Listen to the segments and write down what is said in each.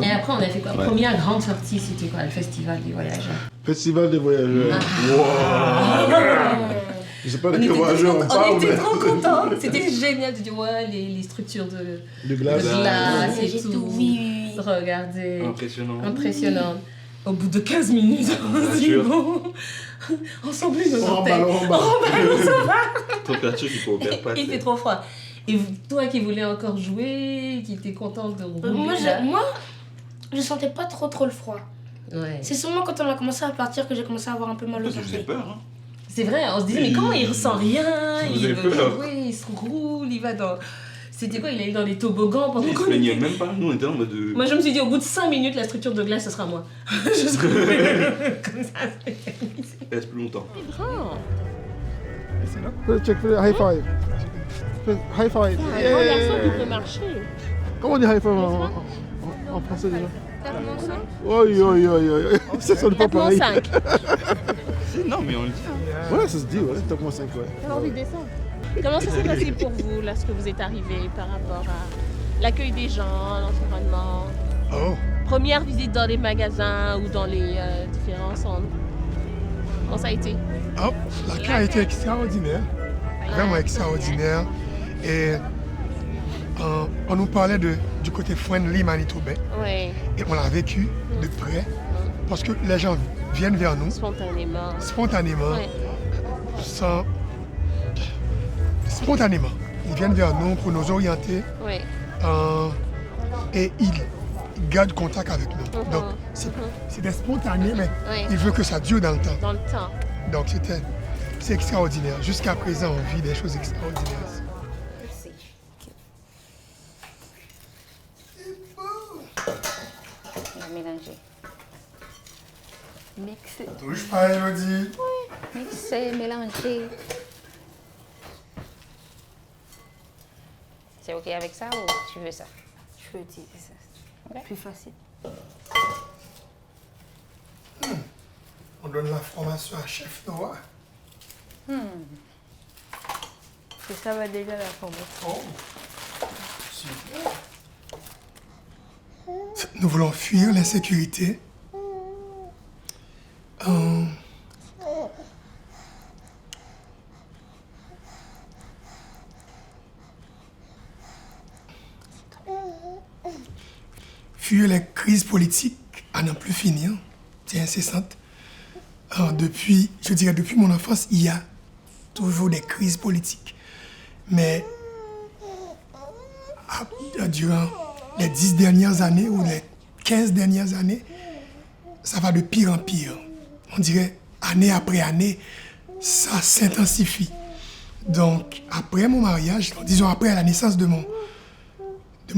Et après, on a fait quoi? Ouais. Première grande sortie, c'était quoi? Le festival des voyageurs. Festival des voyageurs. Je sais pas de quel voyageur on On parle, était mais... trop contents. C'était génial de dire, ouais, les structures de glace. glace et J'ai tout. oui. Regardez. Impressionnant. Impressionnant. Au bout de 15 minutes, on se dit, bon, ensemble, nos orteils. Température qu'il faut faire pas. Il fait trop froid. Et toi qui voulais encore jouer, qui étais contente de rouler là. Moi, je sentais pas trop le froid. Ouais. C'est seulement quand on a commencé à partir que j'ai commencé à avoir un peu mal aux Parce que je faisais orteils. peur. Hein. C'est vrai, on se disait, mais comment il ressent rien? Vous Il avez veut peur. jouer, il se roule, il va dans... C'était quoi? Il allait dans les toboggans pendant Il se qu'on plaignait était... même pas. Nous, on était en mode. Moi, je me suis dit, au bout de 5 minutes, la structure de glace, ce sera moi. Je serai comme ça. Il reste plus longtemps. Check for the high five. High five. Un grand garçon qui peut marcher. Comment on dit high five en français déjà? Oui. Ça sonne pas pareil. 4-5. Non, mais on le dit. Ouais, ça se dit, ouais. Top 5, ouais. J'ai envie de descendre. Comment ça s'est passé pour vous, lorsque vous êtes arrivé, par rapport à l'accueil des gens, l'environnement? Oh, Première visite dans les magasins ou dans les différents centres. Comment ça a été? oh, l'accueil a été extraordinaire, vraiment extraordinaire. Et on nous parlait du côté friendly manitobain Oui, et on l'a vécu de près parce que les gens viennent vers nous spontanément. spontanément, Oui, spontanément. Ils viennent vers nous pour nous orienter oui. et ils gardent contact avec nous. Donc c'était spontané, mais Oui. il veut que ça dure dans le temps. Dans le temps. Donc c'est extraordinaire. Jusqu'à présent, on vit des choses extraordinaires. On va mélanger. Mixer. Touche pas, Elodie. Mixer, mélanger. C'est OK avec ça ou tu veux ça? Je veux utiliser ça. Ok. Plus facile. On donne l'information à Chef Noah. Ça va déjà la formation. Oh. Super. Nous voulons fuir l'insécurité. Fuir les crises politiques à n'en plus finir. C'est incessante. Depuis mon enfance, il y a toujours des crises politiques. Mais durant les 10 dernières années ou les 15 dernières années, ça va de pire en pire. On dirait année après année, ça s'intensifie. Donc, après mon mariage, disons après la naissance de mon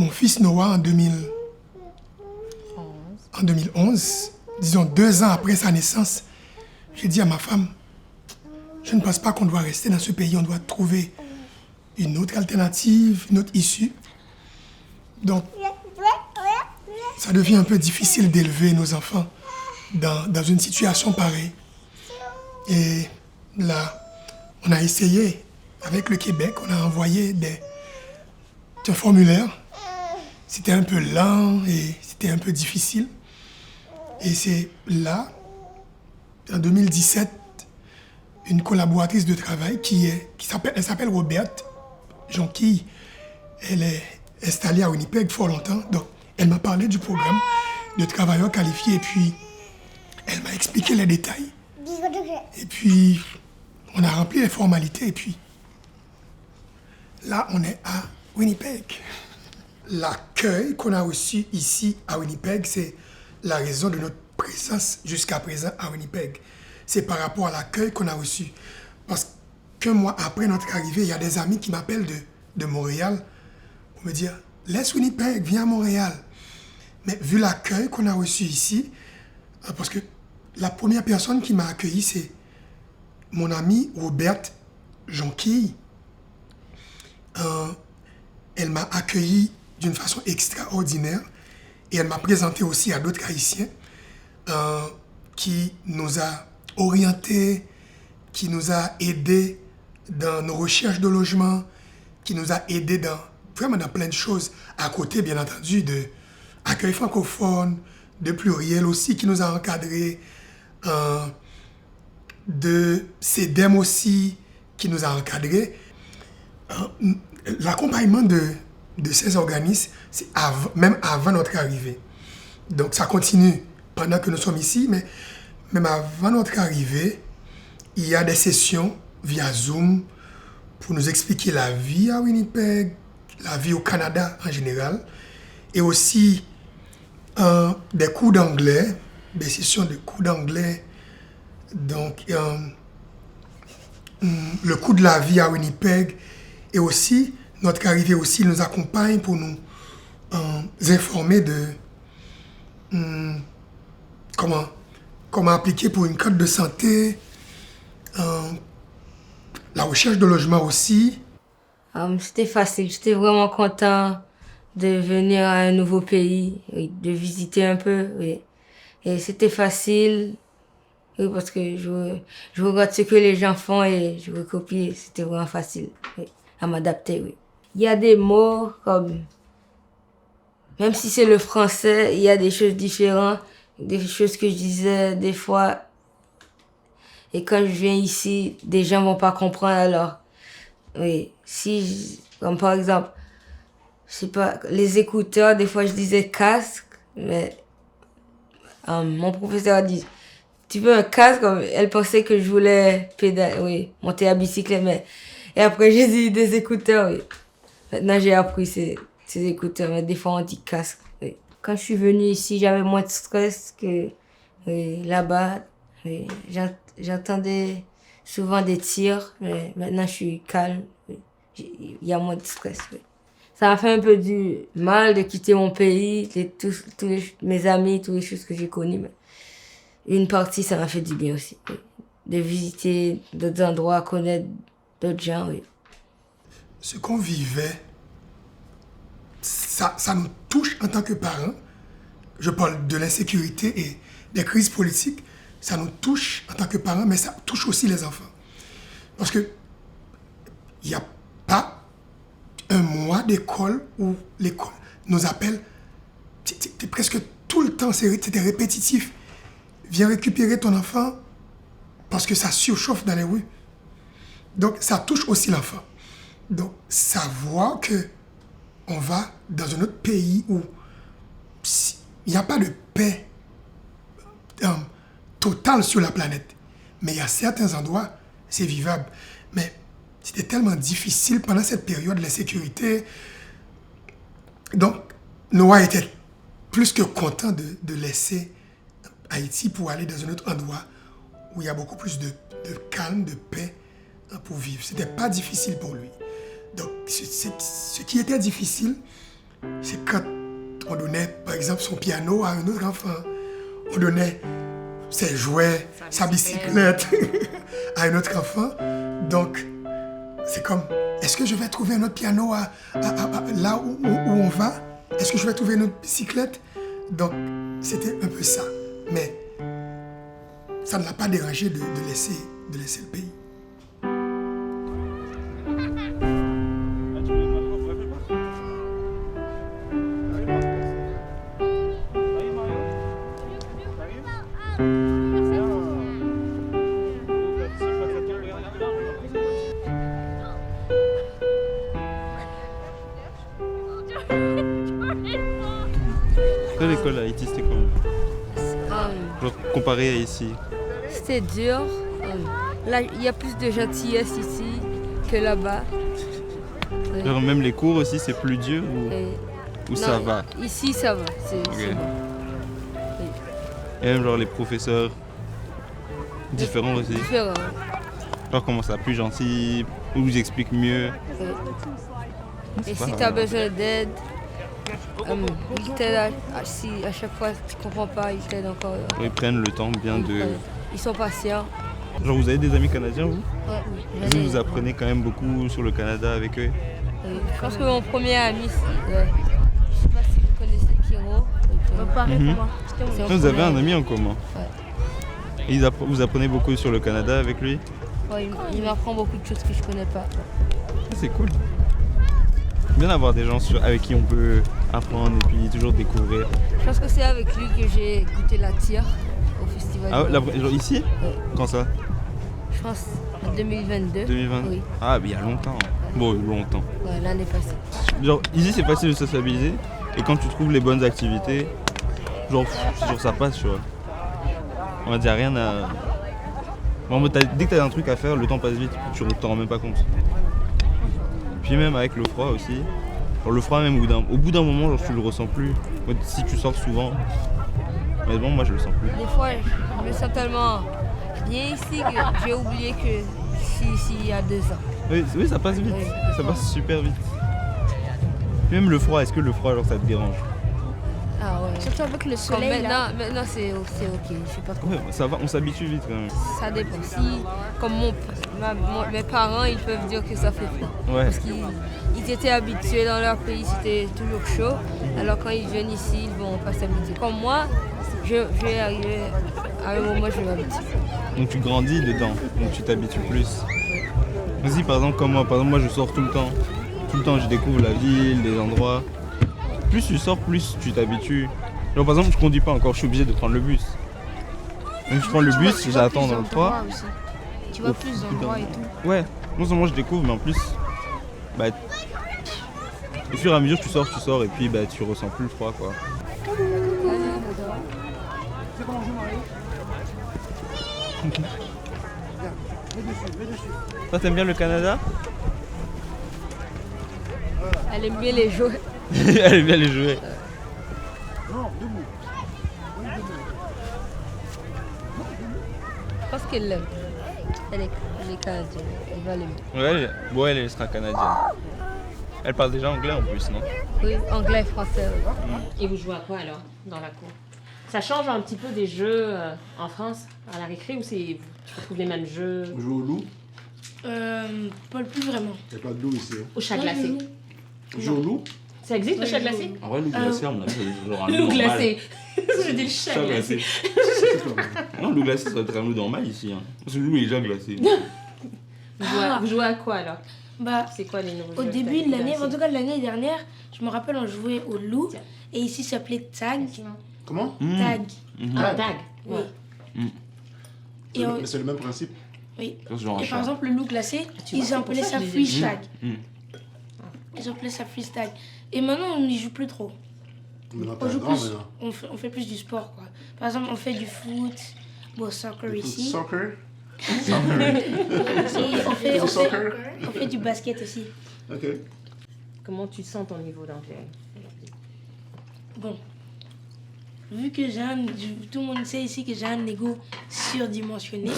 fils Noah en 2011, disons 2 ans après sa naissance, j'ai dit à ma femme, je ne pense pas qu'on doit rester dans ce pays, on doit trouver une autre alternative, une autre issue. Donc, ça devient un peu difficile d'élever nos enfants dans une situation pareille. Et là, on a essayé, avec le Québec, on a envoyé un formulaire. C'était un peu lent et c'était un peu difficile. Et c'est là, en 2017, une collaboratrice de travail elle s'appelle Roberte Jonquille. Elle est installée à Winnipeg fort longtemps. Donc, elle m'a parlé du programme de travailleurs qualifiés et puis elle m'a expliqué les détails. Et puis, on a rempli les formalités et puis là, on est à Winnipeg. L'accueil qu'on a reçu ici à Winnipeg, c'est la raison de notre présence jusqu'à présent à Winnipeg. C'est par rapport à l'accueil qu'on a reçu. Parce qu'un mois après notre arrivée, il y a des amis qui m'appellent de Montréal pour me dire « Laisse Winnipeg, viens à Montréal ». Mais vu l'accueil qu'on a reçu ici, parce que la première personne qui m'a accueilli, c'est mon amie Roberte Jonquille. Elle m'a accueilli d'une façon extraordinaire et elle m'a présenté aussi à d'autres Haïtiens qui nous a orientés, qui nous a aidés dans nos recherches de logement, qui nous a aidés dans vraiment dans plein de choses. À côté, bien entendu, de accueil francophone, de pluriel aussi qui nous a encadrés, de CEDEM aussi qui nous a encadrés. L'accompagnement de ces organismes, c'est même avant notre arrivée. Donc ça continue pendant que nous sommes ici, mais même avant notre arrivée, il y a des sessions via Zoom pour nous expliquer la vie à Winnipeg, la vie au Canada en général, et aussi des cours d'anglais, des sessions de cours d'anglais. Donc, le coût de la vie à Winnipeg, et aussi notre arrivée aussi nous accompagne pour nous informer de comment appliquer pour une carte de santé, la recherche de logement aussi. C'était facile, j'étais vraiment content de venir à un nouveau pays, oui, de visiter un peu. Oui. Et c'était facile, oui, parce que je regarde ce que les gens font et je recopie. C'était vraiment facile, oui, à m'adapter. Oui. Il y a des mots comme, même si c'est le français, il y a des choses différentes, des choses que je disais des fois. Et quand je viens ici, des gens vont pas comprendre alors. Oui, comme par exemple, je sais pas, les écouteurs, des fois je disais casque, mais mon professeur a dit, tu veux un casque? Elle pensait que je voulais monter à bicyclette, mais... Et après j'ai dit des écouteurs, oui. Maintenant j'ai appris ces écouteurs, mais des fois on dit casque, oui. Quand je suis venue ici, j'avais moins de stress que là-bas. Oui. J'entendais souvent des tirs, mais maintenant je suis calme. Il y a moins de stress. Oui. Ça m'a fait un peu du mal de quitter mon pays, tous mes amis, toutes les choses que j'ai connues. Mais une partie, ça m'a fait du bien aussi. Oui. De visiter d'autres endroits, connaître d'autres gens. Oui. Ce qu'on vivait, ça nous touche en tant que parents. Je parle de l'insécurité et des crises politiques. Ça nous touche en tant que parents, mais ça touche aussi les enfants. Parce que il n'y a pas un mois d'école où l'école nous appelle. C'était presque tout le temps, c'était répétitif. Viens récupérer ton enfant parce que ça surchauffe dans les rues. Donc ça touche aussi l'enfant. Donc savoir qu'on va dans un autre pays où il n'y a pas de paix totale sur la planète. Mais il y a certains endroits, c'est vivable. Mais c'était tellement difficile pendant cette période de l'insécurité. Donc, Noah était plus que content de laisser Haïti pour aller dans un autre endroit où il y a beaucoup plus de calme, de paix pour vivre. C'était pas difficile pour lui. Donc, ce qui était difficile, c'est quand on donnait, par exemple, son piano à un autre enfant. On donnait ses jouets, sa bicyclette à un autre enfant. Donc, c'est comme, est-ce que je vais trouver un autre piano là où on va? Est-ce que je vais trouver une autre bicyclette? Donc, c'était un peu ça. Mais ça ne l'a pas dérangé de laisser le pays. L'école à Haïti, c'était comment? Genre, comparé à ici? C'était dur. Là, il y a plus de gentillesse ici que là-bas. Genre, même les cours aussi, c'est plus dur ou ça va? Ici, ça va. C'est bon. Oui. Et même genre les professeurs différents aussi? Différents. Genre comment ça, plus gentil, ou vous expliquent mieux? Oui. Et si tu as besoin d'aide, ils t'aident si à chaque fois tu ne comprends pas, ils t'aident encore. Ils prennent le temps bien de... Ils sont patients. Genre vous avez des amis canadiens, vous? Oui. Vous apprenez quand même beaucoup sur le Canada avec eux? Oui. Je pense que mon premier ami, je ne sais pas si vous connaissez Kiro. Pareil pour moi. Vous avez un ami en commun? Ouais. Et vous apprenez beaucoup sur le Canada avec lui? Ouais, il m'apprend beaucoup de choses que je ne connais pas. C'est cool. bien d'avoir des gens avec qui on peut apprendre et puis toujours découvrir. Je pense que c'est avec lui que j'ai goûté la tire au festival. Ah, genre ici? Ouais. Quand ça? Je pense en 2022. 2020? Oui. Ah, mais il y a longtemps. Bon, longtemps. Ouais, l'année passée. Genre, ici, c'est facile de sociabiliser. Et quand tu trouves les bonnes activités, genre ça passe, tu vois. On va dire rien à... Bon, dès que t'as un truc à faire, le temps passe vite, tu t'en rends même pas compte. Puis même avec le froid aussi. Genre, le froid, même au bout d'un moment, genre, tu le ressens plus. Si tu sors souvent. Mais bon, moi, je le sens plus. Des fois, je me sens tellement bien ici que j'ai oublié que ici il y a 2 ans. Oui, ça passe vite. Oui. Ça passe super vite. Puis même le froid, est-ce que le froid, genre, ça te dérange? Ah ouais. Surtout avec le Comme soleil là. maintenant c'est ok, je sais pas trop. Ouais, ça va, on s'habitue vite quand même. Ça dépend. Si, comme mes parents, ils peuvent dire que ça fait froid. Ouais. Parce qu'ils étaient habitués dans leur pays, c'était toujours chaud. Alors quand ils viennent ici, ils vont pas s'habituer. Comme moi, je vais arriver à un moment où je vais m'habituer. Donc tu grandis dedans, donc tu t'habitues plus. Aussi par exemple comme moi je sors tout le temps. Tout le temps je découvre la ville, les endroits. Plus tu sors, plus tu t'habitues. Genre par exemple je conduis pas encore, je suis obligé de prendre le bus. Donc je prends le bus, j'attends dans le froid. Tu vois plus d'endroits et tout. Ouais, non seulement je découvre mais en plus, bah, au fur et à mesure tu sors et puis bah, tu ressens plus le froid quoi. Toi t'aimes bien le Canada? Elle aime bien les jouets. Elle aime bien les jouets. Je pense qu'elle l'aime. Elle est canadienne. Elle va l'aimer. Ouais, elle sera canadienne. Elle parle déjà anglais en plus, non? Oui, anglais et français. Oui. Et vous jouez à quoi alors dans la cour? Ça change un petit peu des jeux en France à la récré ou tu retrouves les mêmes jeux? On joue au loup. Pas plus vraiment. Il n'y a pas de loup ici. Hein. Au chat glacé. On joue au loup. Ça existe le chat glacé? En vrai, loup glacé, on a genre un Le loup loup normal. glacé. Je dis le chat glacé. Non, loup glacé, ça doit être un loup normal ici. Hein. Parce que le loup il est déjà glacé. Vous jouez à quoi alors? Bah, C'est quoi les nouveaux au jeux début de l'année, que t'as en tout cas de l'année dernière, je me rappelle, on jouait au loup. Et ici, ça s'appelait tag. Comment Tag. Un tag. Oui. C'est Et mais c'est le même principe. oui. C'est genre un Et chat. par exemple, le loup glacé, vois, ils c'est appelaient pour ça ça que je disais- freeze tag. Mm. Ils appelaient ça freeze tag. Et maintenant, on n'y joue plus trop. Maintenant, On t'es joue grand plus, maintenant. on fait plus du sport, quoi. Par exemple, on fait du foot, bon, soccer ici. Soccer. Et on Soccer. fait du basket aussi. Ok. Comment tu sens ton niveau d'anglais? Bon, vu que tout le monde sait ici que j'ai un ego surdimensionné.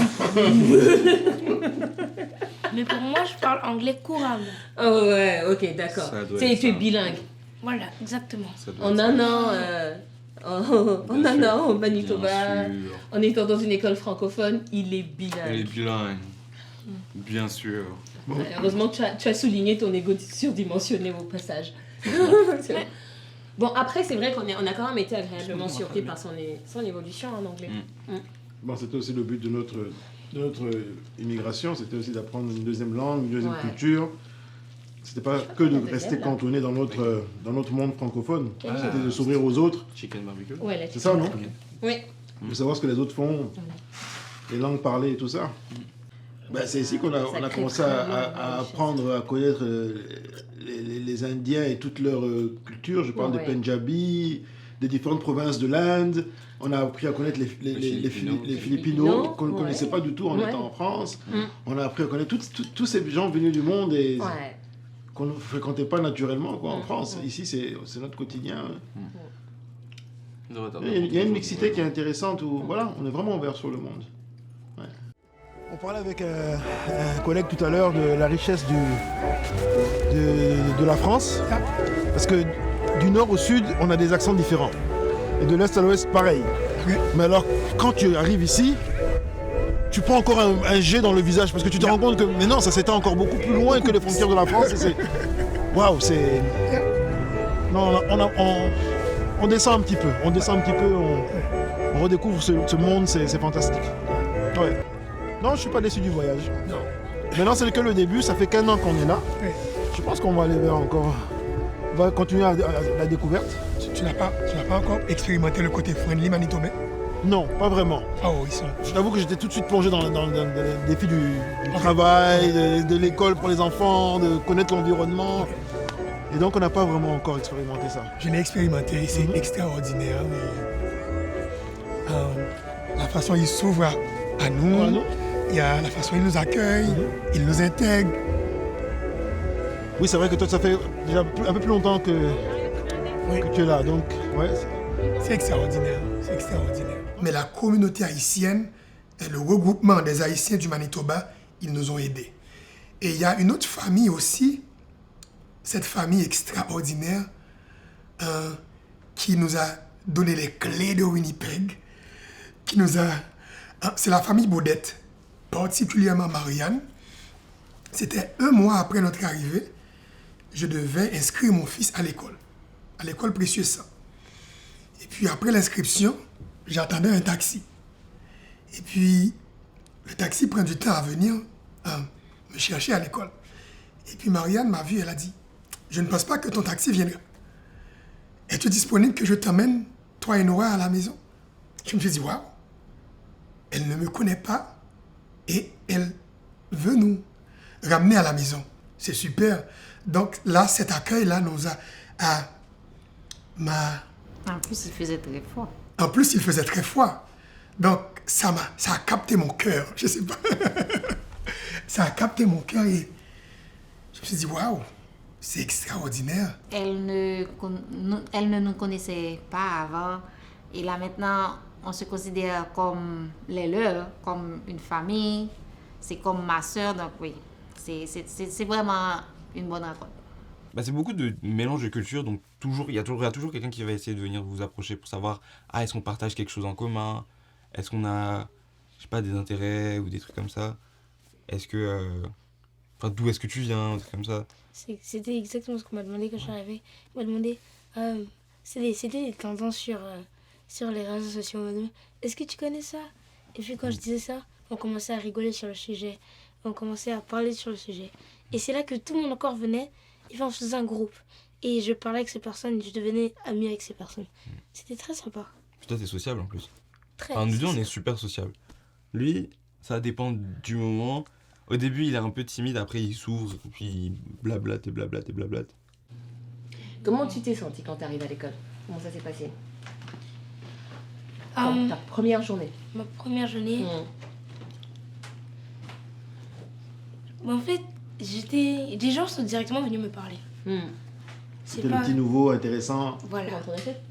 Mais pour moi, je parle anglais couramment. Oh ouais, ok, d'accord. Ça doit Tu être es ça. bilingue. Voilà, exactement. Ça doit En être un ça. an, Bien sûr. au Manitoba, Bien sûr. en étant dans une école francophone, il est Elle est bilingue. bilingue. Bien sûr. Heureusement que tu as souligné ton ego surdimensionné au passage. Bon, après, c'est vrai qu'on a quand même été agréablement surpris par son évolution en anglais. Bon, c'était aussi le but de notre immigration, c'était aussi d'apprendre une deuxième langue, une deuxième Ouais. culture. C'était pas que de rester là. cantonné dans notre monde francophone. Ah. C'était de s'ouvrir aux autres. Chicken barbecue. Ouais, là, C'est ça, non Oui. De savoir ce que les autres font, les langues parlées et tout ça. Ben, c'est ici qu'on a crée commencé vraiment à une apprendre à connaître les Indiens et toute leur culture. Je parle Ouais. des Punjabi, des différentes provinces de l'Inde. On a appris à connaître les Filipinos. Filipinos qu'on ne Ouais. connaissait pas du tout en Ouais. étant en France. Mm. On a appris à connaître tous ces gens venus du monde et Ouais. qu'on ne fréquentait pas naturellement quoi, en France. Ici, c'est notre quotidien. Il y a une mixité qui est intéressante où voilà, on est vraiment ouvert sur le monde. Ouais. On parlait avec un collègue tout à l'heure de la richesse de la France. Parce que du nord au sud, on a des accents différents. Et de l'est à l'ouest, pareil. Mais alors, quand tu arrives ici, tu prends encore un jet dans le visage parce que tu te rends compte que mais non, ça s'étend encore beaucoup plus loin que les frontières de la France. Et c'est... Waouh, c'est... Non, on descend un petit peu. On redécouvre ce monde, c'est fantastique. Ouais. Non, je suis pas déçu du voyage. Non. Maintenant, c'est que le début. Ça fait qu'1 an qu'on est là. Je pense qu'on va aller vers encore va continuer à la découverte. Tu n'as pas encore expérimenté le côté friendly manitobain? Non, pas vraiment. Oh, ils sont. Je t'avoue que j'étais tout de suite plongé dans le défi du travail, de l'école pour les enfants, de connaître l'environnement. Et donc on n'a pas vraiment encore expérimenté ça. Je l'ai expérimenté, c'est extraordinaire. La façon dont ils s'ouvrent à nous, il y a la façon dont ils nous accueillent, ils nous intègrent. Oui, c'est vrai que toi, ça fait déjà un peu plus longtemps que tu es là. Donc, ouais. C'est extraordinaire, c'est extraordinaire. Mais la communauté haïtienne et le regroupement des Haïtiens du Manitoba, ils nous ont aidés. Et il y a une autre famille aussi, cette famille extraordinaire, qui nous a donné les clés de Winnipeg, c'est la famille Baudette, particulièrement Marianne. C'était 1 mois après notre arrivée, je devais inscrire mon fils à l'école Précieux Sang. Et puis après l'inscription, j'attendais un taxi. Et puis le taxi prend du temps à venir me chercher à l'école. Et puis Marianne m'a vu, elle a dit, je ne pense pas que ton taxi viendra. Es-tu disponible que je t'emmène, toi et Noah, à la maison? Je me suis dit, waouh, elle ne me connaît pas et elle veut nous ramener à la maison. C'est super. Donc là, cet accueil-là nous a... En plus, il faisait très froid. En plus, il faisait très froid. Donc, ça a capté mon cœur. Je sais pas. Ça a capté mon cœur et je me suis dit, waouh, c'est extraordinaire. Elle ne nous connaissait pas avant. Et là, maintenant, on se considère comme les leurs, comme une famille. C'est comme ma sœur, donc oui. C'est vraiment une bonne rencontre. Bah, c'est beaucoup de mélange de cultures, donc il y a toujours quelqu'un qui va essayer de venir vous approcher pour savoir est-ce qu'on partage quelque chose en commun, est-ce qu'on a, je sais pas, des intérêts ou des trucs comme ça, est-ce que, d'où est-ce que tu viens, des trucs comme ça. C'était exactement ce qu'on m'a demandé quand je suis arrivée. On m'a demandé, c'était des tendances sur les réseaux sociaux. On m'a demandé, est-ce que tu connais ça? Et puis quand je disais ça, on commençait à rigoler sur le sujet, on commençait à parler sur le sujet. Et c'est là que tout le monde encore venait. Et puis on faisait un groupe. Et je parlais avec ces personnes, je devenais amie avec ces personnes. C'était très sympa. Puis toi, t'es sociable en plus. Très Enfin, nous deux, on sociable. est super sociable. Lui, ça dépend du moment. Au début, il est un peu timide, après il s'ouvre, puis il blablate et blablate et blablate. Comment tu t'es sentie quand tu arrives à l'école? Comment ça s'est passé? Ta première journée. Ma première journée, en fait, des gens sont directement venus me parler. C'est C'était pas... le petit nouveau intéressant. Voilà. Comment t'en as fait?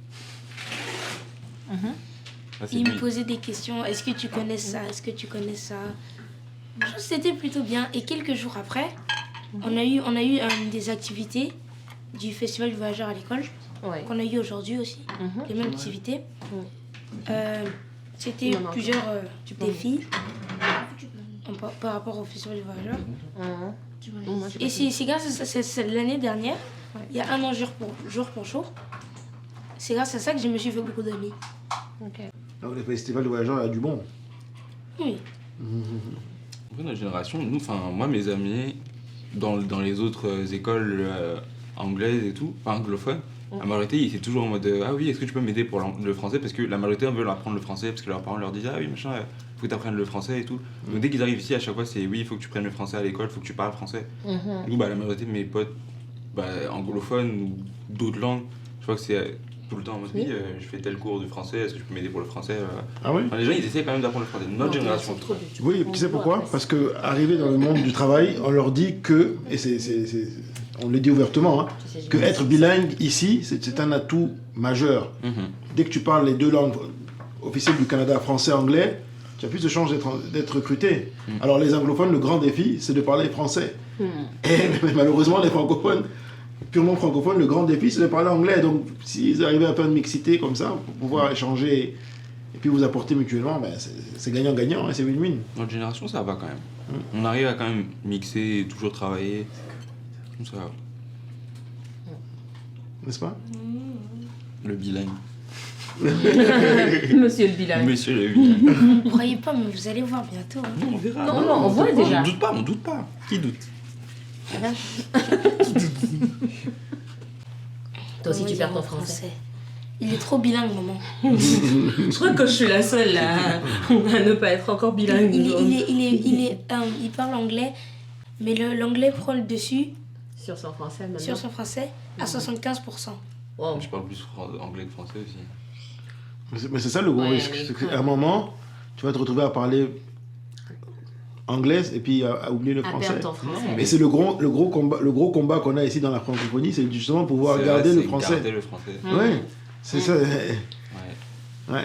Ils me posaient des questions. Est-ce que tu connais ça? Est-ce que tu connais ça? C'était plutôt bien. Et quelques jours après, on a eu des activités du Festival du Voyageur à l'école. Ouais. Qu'on a eu aujourd'hui aussi. Les mêmes activités. C'était plusieurs défis par rapport au Festival du Voyageur. Et c'est grâce à ça, c'est l'année dernière, il y a un an jour pour jour. C'est grâce à ça que je me suis fait beaucoup d'amis. Donc le festival de voyageurs a du bon. Oui. Après, notre génération, moi, mes amis, dans les autres écoles anglaises et tout, enfin anglophones, la majorité, ils étaient toujours en mode ah oui, est-ce que tu peux m'aider pour le français? Parce que la majorité veulent apprendre le français, parce que leurs parents leur disent ah oui, machin, faut que tu apprennes le français et tout. Donc dès qu'ils arrivent ici, à chaque fois, c'est oui, il faut que tu prennes le français à l'école, il faut que tu parles français. Du coup, la majorité de mes potes anglophones ou d'autres langues, je crois que c'est tout le temps en mode oui, je fais tel cours de français, est-ce que tu peux m'aider pour le français? Ah oui? Les gens, ils essaient quand même d'apprendre le français. Notre génération. Oui, tu sais pourquoi? Parce que arrivé dans le monde du travail, on leur dit que, et on le dit ouvertement, que être bilingue ici, c'est un atout majeur. Dès que tu parles les deux langues officielles du Canada, français, anglais, tu as plus de chances d'être recruté. Alors les anglophones, le grand défi, c'est de parler français. Et malheureusement, les francophones, purement francophones, le grand défi, c'est de parler anglais. Donc s'ils arrivaient à faire une mixité comme ça, pour pouvoir échanger et puis vous apporter mutuellement, c'est gagnant-gagnant, c'est win-win. Notre génération, ça va quand même. On arrive à quand même mixer et toujours travailler. Ça va. N'est-ce pas? Le bilingue. Monsieur le bilingue. Monsieur le bilingue. Ne croyez pas, mais vous allez voir bientôt. Non, on verra. Non, on voit déjà. On doute pas. Qui doute? Toi aussi, Comment tu dire perds ton en français. Il est trop bilingue, maman. Je crois que je suis la seule là, à ne pas être encore bilingue. Il parle anglais, mais l'anglais prend le dessus Sur son français maintenant. sur son français à 75%. Wow. Je parle plus anglais que français aussi. Mais c'est ça le gros Ouais, risque. C'est qu'à un moment, tu vas te retrouver à parler anglais et puis à oublier le À français. perdre ton français. Et c'est le gros combat qu'on a ici dans la francophonie, c'est justement pouvoir C'est garder vrai, le c'est français. Garder le français. Ouais, c'est ça. Ouais. Ouais.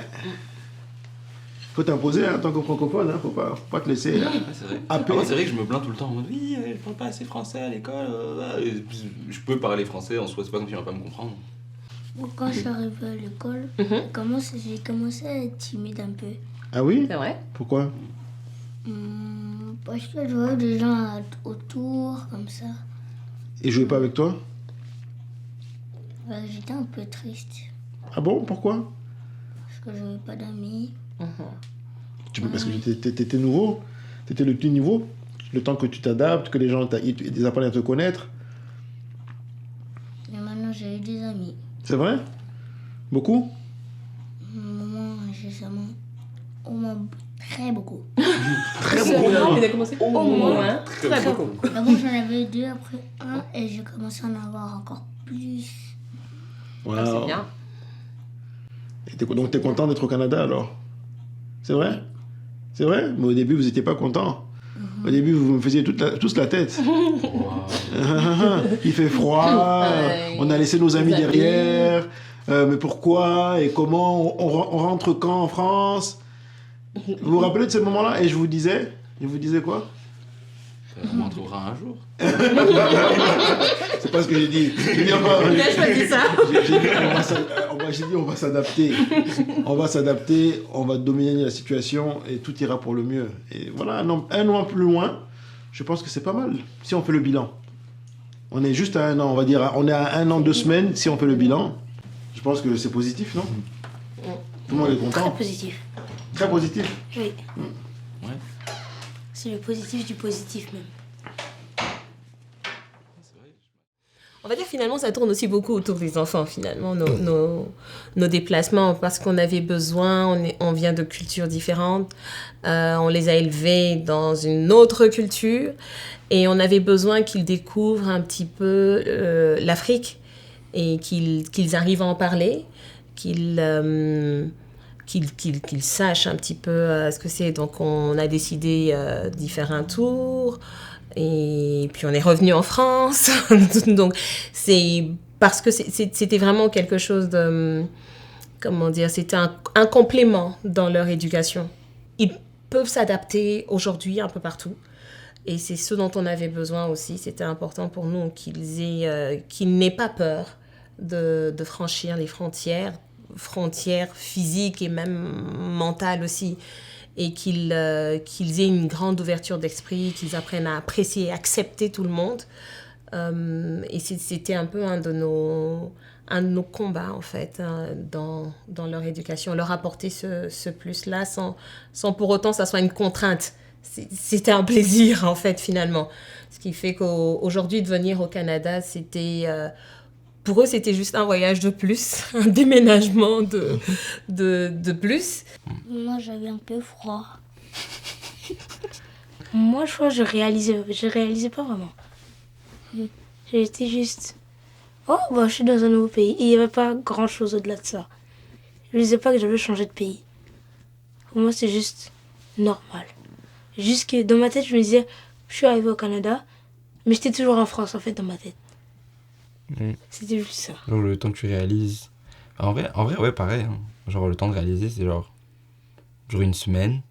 Faut t'imposer en tant que francophone, hein. Faut pas te laisser là. Ouais, c'est vrai. Happer. Moi, c'est vrai que je me plains tout le temps en mode oui, je parle pas assez français à l'école. Et puis, je peux parler français en soi, c'est pas comme si on va pas me comprendre. Quand je suis arrivée à l'école, j'ai commencé à être timide un peu. Ah oui? C'est vrai? Pourquoi? Parce que je voyais des gens autour, comme ça. Et jouer pas avec toi? J'étais un peu triste. Ah bon? Pourquoi? Parce que je n'avais pas d'amis. Parce que t'étais nouveau? T'étais le petit niveau? Le temps que tu t'adaptes, que les gens ils apprennent à te connaître? Et maintenant, j'ai eu des amis. C'est vrai? Beaucoup? Maman, récemment, au moins très beaucoup. Très beaucoup. Il a commencé au moins. Très beaucoup. D'abord, j'en avais 2, après 1, et j'ai commencé à en avoir encore plus. Wow. C'est bien. Donc t'es content d'être au Canada alors? C'est vrai? C'est vrai? Mais au début vous n'étiez pas content. Au début vous me faisiez tous la tête. Il fait froid, Ouais. on a laissé nos amis Les amis. derrière. Mais pourquoi et comment on rentre quand en France? Vous vous rappelez de ce moment-là? Et je vous disais quoi? On m'en trouvera un jour. C'est pas ce que j'ai dit. J'ai dit, Il a choisi ça. j'ai dit on va s'adapter. On va s'adapter, on va dominer la situation et tout ira pour le mieux. Et voilà, un an plus loin, je pense que c'est pas mal si on fait le bilan. On est juste à 1 an, on va dire, on est à 1 an, 2 semaines si on fait le bilan. Je pense que c'est positif, non? Tout le monde est Très content. positif. Très positif. Oui. Ouais. C'est le positif du positif même. On va dire finalement ça tourne aussi beaucoup autour des enfants finalement, nos déplacements parce qu'on avait besoin, on vient de cultures différentes, on les a élevés dans une autre culture et on avait besoin qu'ils découvrent un petit peu l'Afrique et qu'ils arrivent à en parler, qu'ils sachent un petit peu ce que c'est. Donc on a décidé d'y faire un tour. Et puis on est revenu en France. Donc c'est parce que c'était vraiment quelque chose de... Comment dire? C'était un complément dans leur éducation. Ils peuvent s'adapter aujourd'hui un peu partout. Et c'est ce dont on avait besoin aussi. C'était important pour nous qu'ils n'aient pas peur de franchir les frontières physiques et même mentales aussi. Et qu'ils aient une grande ouverture d'esprit, qu'ils apprennent à apprécier et accepter tout le monde. Et c'était un peu un de nos combats, en fait, dans leur éducation, leur apporter ce plus-là sans pour autant que ça soit une contrainte. C'était un plaisir, en fait, finalement. Ce qui fait qu'aujourd'hui, de venir au Canada, pour eux, c'était juste un voyage de plus, un déménagement de plus. Moi, j'avais un peu froid. Moi, je crois que je réalisais pas vraiment. J'étais juste... Oh, bah, je suis dans un nouveau pays. Et il n'y avait pas grand-chose au-delà de ça. Je ne disais pas que j'avais changé de pays. Pour moi, c'est juste normal. Juste que dans ma tête, je me disais, je suis arrivée au Canada, mais j'étais toujours en France, en fait, dans ma tête. C'était juste ça. Donc le temps que tu réalises... En vrai ouais, pareil. Hein. Genre le temps de réaliser, c'est genre 1 semaine.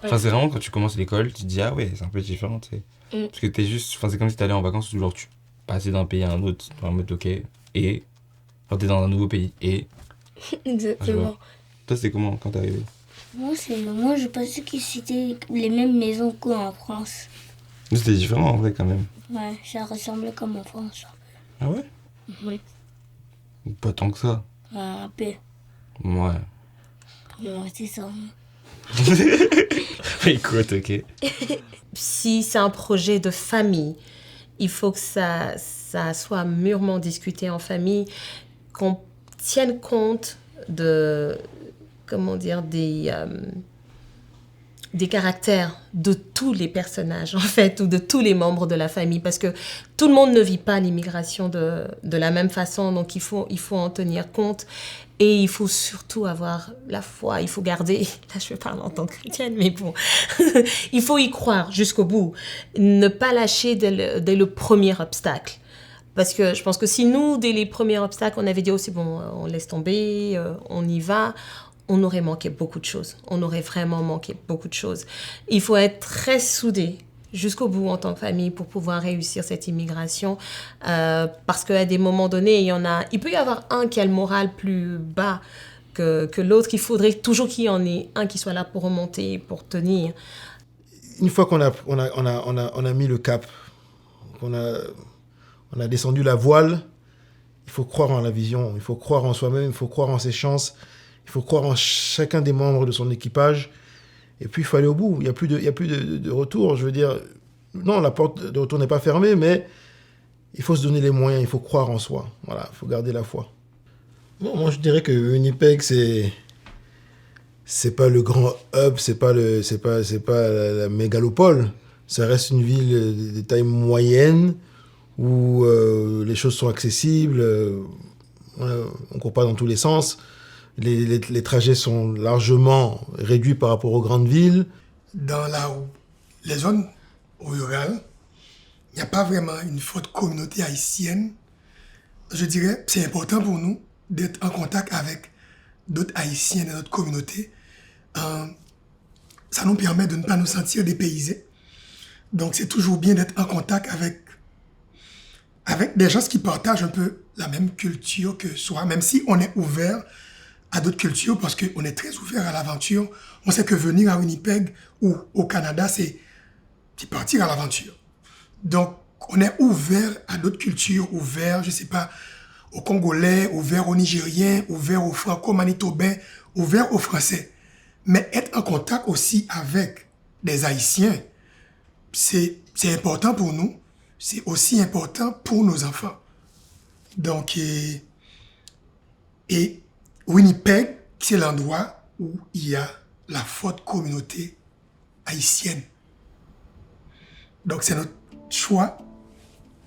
Enfin, c'est vraiment quand tu commences l'école, tu te dis, ah ouais, c'est un peu différent, tu sais. Parce que t'es juste... Enfin, c'est comme si t'allais en vacances, genre tu passais d'un pays à un autre, en mode ok, et... Enfin, t'es dans un nouveau pays, et... Exactement. Toi, c'était comment quand t'es arrivé? Moi, je pensais que c'était les mêmes maisons qu'en France. Nous, c'était différent en vrai quand même. Ouais, ça ressemblait comme en France. Ah ouais? Oui. Pas tant que ça. Un peu. Ouais. Ouais, c'est ça. Écoute, ok. Si c'est un projet de famille, il faut que ça soit mûrement discuté en famille, qu'on tienne compte de, comment dire, des caractères de tous les personnages, en fait, ou de tous les membres de la famille, parce que tout le monde ne vit pas l'immigration de la même façon, donc il faut en tenir compte. Et il faut surtout avoir la foi, il faut garder, là je parle en tant que chrétienne, mais bon, il faut y croire jusqu'au bout, ne pas lâcher dès le premier obstacle. Parce que je pense que si nous, dès les premiers obstacles, on avait dit « Oh, c'est bon, on laisse tomber, on y va », on aurait manqué beaucoup de choses. On aurait vraiment manqué beaucoup de choses. Il faut être très soudé jusqu'au bout en tant que famille pour pouvoir réussir cette immigration. Parce qu'à des moments donnés, il peut y avoir un qui a le moral plus bas que l'autre. Il faudrait toujours qu'il y en ait un qui soit là pour remonter, pour tenir. Une fois qu'on a mis le cap, qu'on a descendu la voile, il faut croire en la vision, il faut croire en soi-même, il faut croire en ses chances, il faut croire en chacun des membres de son équipage. Et puis, il faut aller au bout. Il n'y a plus de retour. Je veux dire, non, la porte de retour n'est pas fermée, mais il faut se donner les moyens. Il faut croire en soi. Voilà, il faut garder la foi. Bon, moi, je dirais que Winnipeg, c'est pas le grand hub, c'est pas la mégalopole. Ça reste une ville de taille moyenne où les choses sont accessibles. On ne court pas dans tous les sens. Les trajets sont largement réduits par rapport aux grandes villes. Dans les zones rurales, il n'y a pas vraiment une forte communauté haïtienne. Je dirais c'est important pour nous d'être en contact avec d'autres Haïtiens de notre communauté. Ça nous permet de ne pas nous sentir dépaysés. Donc c'est toujours bien d'être en contact avec des gens qui partagent un peu la même culture que soi, même si on est ouvert à d'autres cultures, parce qu'on est très ouvert à l'aventure. On sait que venir à Winnipeg ou au Canada, c'est partir à l'aventure. Donc, on est ouvert à d'autres cultures, ouvert, je sais pas, aux Congolais, ouvert aux Nigériens, ouvert aux Franco-Manitobains, ouvert aux Français. Mais être en contact aussi avec des Haïtiens, c'est important pour nous. C'est aussi important pour nos enfants. Donc, et Winnipeg, c'est l'endroit où il y a la forte communauté haïtienne. Donc, c'est notre choix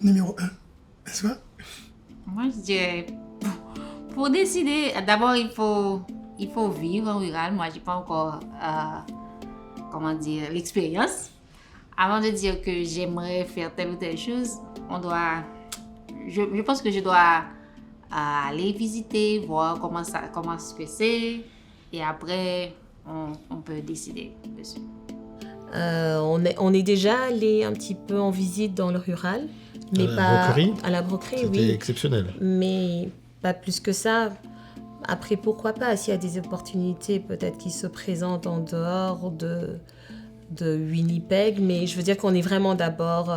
numéro 1, n'est-ce pas? Moi, je dirais, pour décider, d'abord, il faut vivre en rural. Moi, je n'ai pas encore, l'expérience. Avant de dire que j'aimerais faire telle ou telle chose, je pense que je dois aller visiter, voir comment ce que c'est, et après, on peut décider dessus. On est déjà allé un petit peu en visite dans le rural, mais à la broquerie, oui. C'était exceptionnel. Mais pas plus que ça. Après, pourquoi pas, s'il y a des opportunités peut-être qui se présentent en dehors de Winnipeg, mais je veux dire qu'on est vraiment d'abord,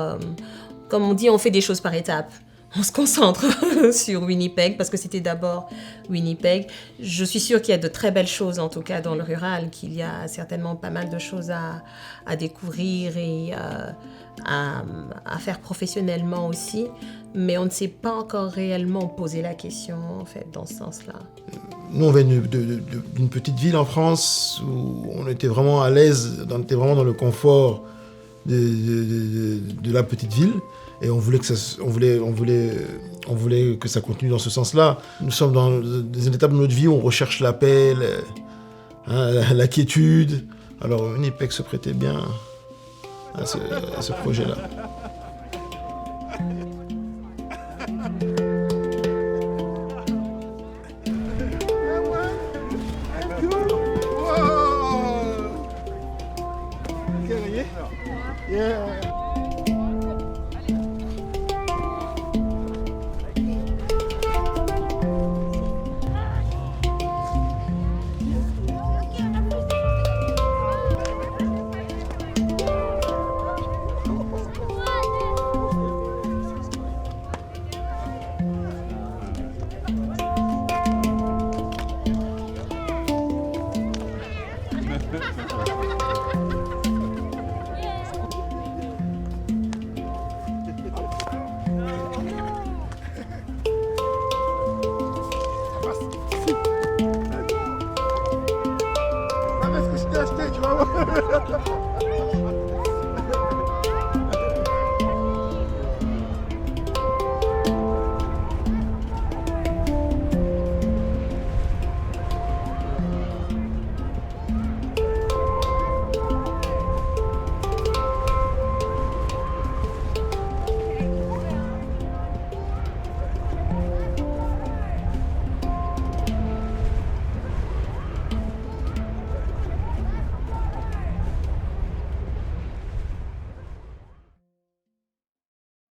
comme on dit, on fait des choses par étapes. On se concentre sur Winnipeg parce que c'était d'abord Winnipeg. Je suis sûre qu'il y a de très belles choses, en tout cas dans le rural, qu'il y a certainement pas mal de choses à découvrir et à faire professionnellement aussi. Mais on ne s'est pas encore réellement posé la question, en fait, dans ce sens-là. Nous, on vient d'une petite ville en France où on était vraiment à l'aise, on était vraiment dans le confort de la petite ville. Et on voulait que ça continue dans ce sens-là. Nous sommes dans une étape de notre vie où on recherche la paix, la quiétude. Alors Winnipeg se prêtait bien à ce projet-là.